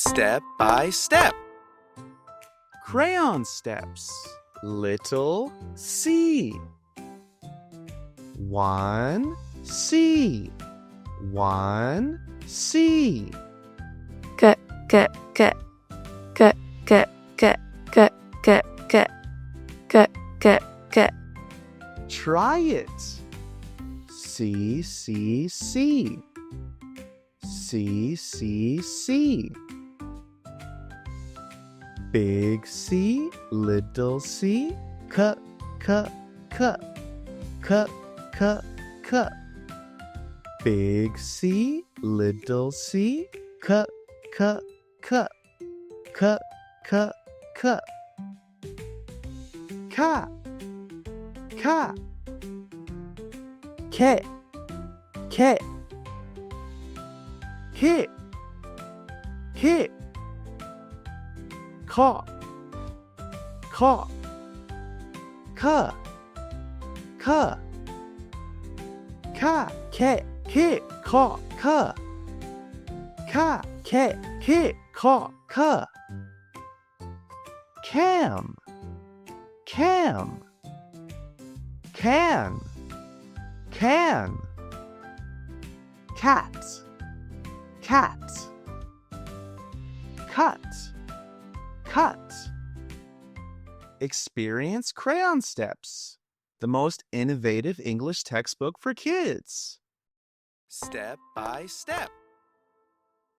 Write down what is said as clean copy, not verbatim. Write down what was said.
Step by step. Crayon steps. Little C. 1 C. 1 C. Try it. C C C. C C C. Big C, little C, cuh-cuh-cuh. Cuh-cuh-cuh. Big C, little C, cuh-cuh-cuh. Cuh-cuh-cuh. Ka, ka. Ke, ke. Ki, ki. Ka, ka. Kuh, kuh. Ka, ke, ki, ka, kuh. Ka, ke, ki, ka, kuh. Cam, cam. Can, can. Cat, cat. Cut, cut. Experience Crayon Steps, the most innovative English textbook for kids. Step by step.